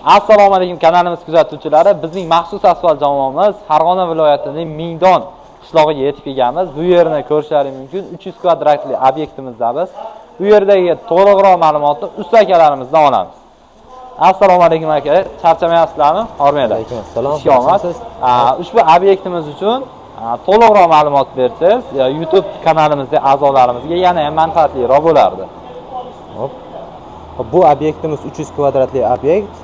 Assalomu alaykum kanalimiz kuzatuvchilari. Bizning maxsus asfalt jamoamiz Farg'ona viloyatining Mingdon qishlog'iga yetib kelganmiz. Bu yerni ko'rishlaringiz mumkin. 300 kvadratli obyektimizda bu yerdagi to'liqroq ma'lumotni usta akalarimizdan olamiz. Assalomu alaykum aka. Charchamayapsizlarmi? Hormaylar. Alaykum assalom. Ushbu obyektimiz uchun to'liqroq ma'lumot bersangiz, YouTube kanalimizda a'zolarimizga yana ham manfaatliroq bo'lardi. Bu obyektimiz 300 kvadratli obyekt.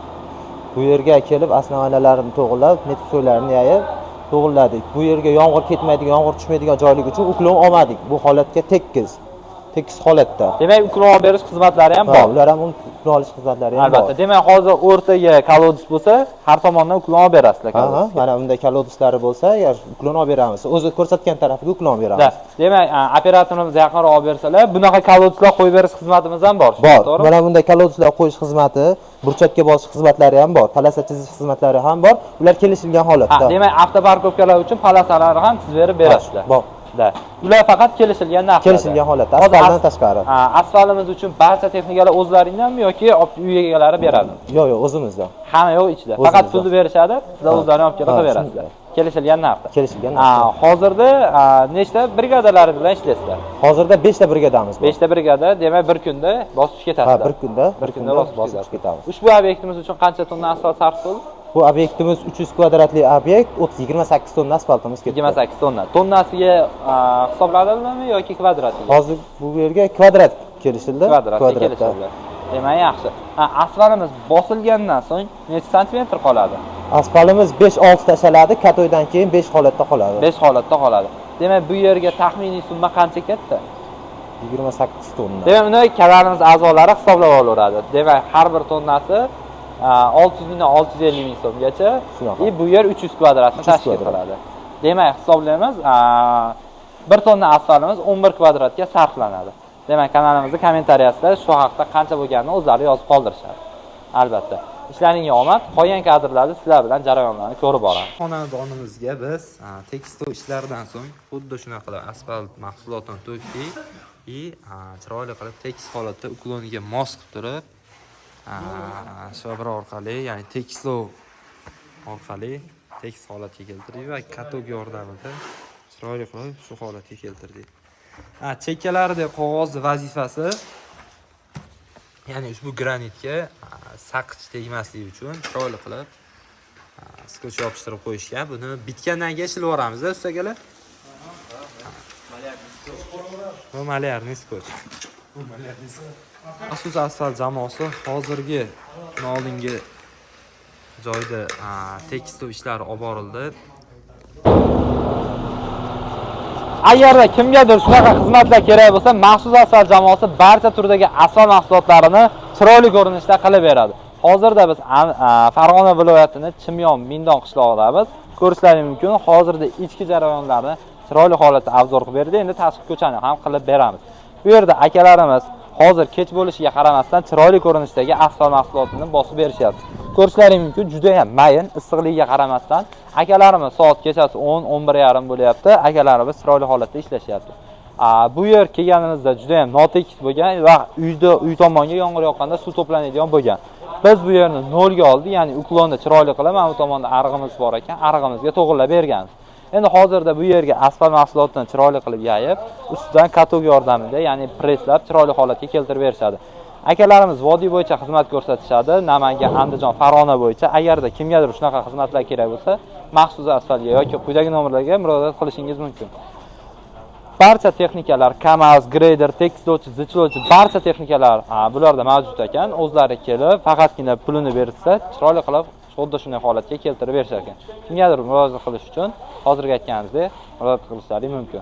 Bu yerga kelib osnovalarini to'g'irlab, netsoylarni yayib to'g'irladik. Bu yerga yomg'ir ketmaydigan, yomg'ir tushmaydigan joylik uchun uklon olmadik. Bu holatga tekis holatda. Demak, uklon berish xizmatlari ham bor. Ular ham uklon olish xizmatlari ham bor. Albatta. Demak, hozir o'rtaga kolodis bo'lsa, har tomondan uklon olib berasizlar. Mana bunday kolodislari bo'lsa, agar uklon olib beramiz. O'zi ko'rsatgan tarafiga uklon olib beramiz. Demak, operatorimiz yaqinroq olib bersalar, bunaqa kolodislar qo'yib berish xizmatimiz ham bor. To'g'ri? Mana bunday kolodislar qo'yish xizmati, burchakka bosish xizmatlari ham bor, palasa chizish xizmatlari ham bor. Ular kelishilgan holatda. Demak, avtoparkovkalar uchun palasalarni ham siz berib berasizlar. Bor. Ular faqat kelishilgan narxda. Kelishilgan holatda, asfaltdan tashqari. Asfaltimiz uchun barcha texnikalar o'zlaringizdanmi yoki uy egalari beradi? Yo'q, o'zimizdan. Hamma yo'q ichida. Faqat pulni berishadi, sizlar o'zlaringiz olib kelib berasizlar. Kelishilgan narxda. Kelishilgan narxda. Hozirda nechta brigadalari bilan ishlaysizlar? Hozirda 5 ta brigadamiz bor. 5 ta brigada, demak bir kunda bosib ketasizlar. Bir kunda bosib ketamiz. Ushbu obyektimiz uchun qancha tonna asfalt sarf bo'ldi? Bu obyektimiz 300 kvadratli obyekt, 28 tonna asfaltimiz ketdi. 28 tonna. Tonnasiga hisobladingizmi yoki kvadratiga? Hozir bu yerga kvadrat kelishildi. Kvadratda. Demak, yaxshi. Asfaltimiz bosilgandan so'ng necha santimetr qoladi? Asfaltimiz 5-6 tashaladi, katoydan keyin 5 holatda qoladi. 5 holatda qoladi. Demak, bu yerga taxminiy summa qancha ketdi? 28 tonna. Demak, uni kanalimiz a'zolari hisoblab olaveradi. Demak, har bir tonnasi 600 mingdan 650 ming so'mgacha, bu yer 300 kvadratni tashkil qiladi. Demak, hisoblaymiz, 1 tonna asfaltimiz 11 kvadratga sarflanadi. Demak, kanalimizning kommentariyasida shu haqda qancha bo'lganini o'zlari yozib qoldirishadi. Albatta. Ishlaringizga omad. Qolgan kadrlarda sizlar bilan jarayonlarni ko'rib boramiz. Xonadonimizga biz tekstol ishlaridan so'ng xuddi shunaqa asfalt mahsulotini to'kdik va chiroyli qilib tekis holatda ukloniga mos qilib turib, shobra orqali, ya'ni tekslov orqali tekis holatga keltirdik va katok yordamida chiroyli qilib shu holatga keltirdik. Chekkalarida qog'ozni vazifasi, ya'ni ushbu granitga saqich tegmasligi uchun chiroyli qilib skoch yopishtirib qo'yishgan. Buni bitgandan keyin shilib yuboramiz, ustagalar. Bu malyarniy skoch. Maxsus asfalt jamoasi hozirgi oldingi joyda tekstov ishlari olib borildi. Agarda kimgadir shunaqa xizmatlar kerak bo'lsa, maxsus asfalt jamoasi barcha turdagi asfalt mahsulotlarini chiroyli ko'rinishda qilib beradi. Hozirda biz Farg'ona viloyatining Chimyon Mingdon qishlog'idamiz. Ko'rishlaringiz mumkin. Hozirda ichki jarayonlarni chiroyli holatda obzor qilib berdi. Endi tashqi ko'chani ham qilib beramiz. Bu yerda akalarimiz hozir kech bo'lishiga qaramasdan chiroyli ko'rinishdagi asfalt mahsulotini bosib berishyapti. Ko'rishlaringiz mumkin, juda ham mayin, issiqligiga qaramasdan akalarimiz soat kechasi 10-11:30 bo'lyapti. Akalarimiz chiroyli holatda ishlashyapti. Bu yer kelganimizda juda ham notekis bo'lgan va uy tomonga yomg'ir yoqqanda suv to'planadigan bo'lgan. Biz bu yerni nolga oldik, ya'ni uklonni chiroyli qilib, mana bu tomonda arig'imiz bor ekan, arig'imizga to'g'irlab berganmiz. Endi hozirda bu yerga asfalt mahsulotini chiroyli qilib yayib, ustidan katok yordamida, ya'ni presslab chiroyli holatga keltirib berishadi. Akalarimiz vodiy bo'yicha xizmat ko'rsatishadi. Namangan, Andijon, Farg'ona bo'yicha. Agarda kimgadir shunaqa xizmatlar kerak bo'lsa, maxsus asfaltga yoki quyidagi nomerlarga murojaat qilishingiz mumkin. Barcha texnikalar, KAMAZ, grader, tekstlovchi, zichlovchi barcha texnikalar bularda mavjud ekan. O'zlari kelib, faqatgina pulini bersa, chiroyli qilib xuddi shunday holatga keltirib berishar ekan. Kimgadir murojaat qilish uchun hozirgi aytganimizdek murojaat qilishlaringiz mumkin.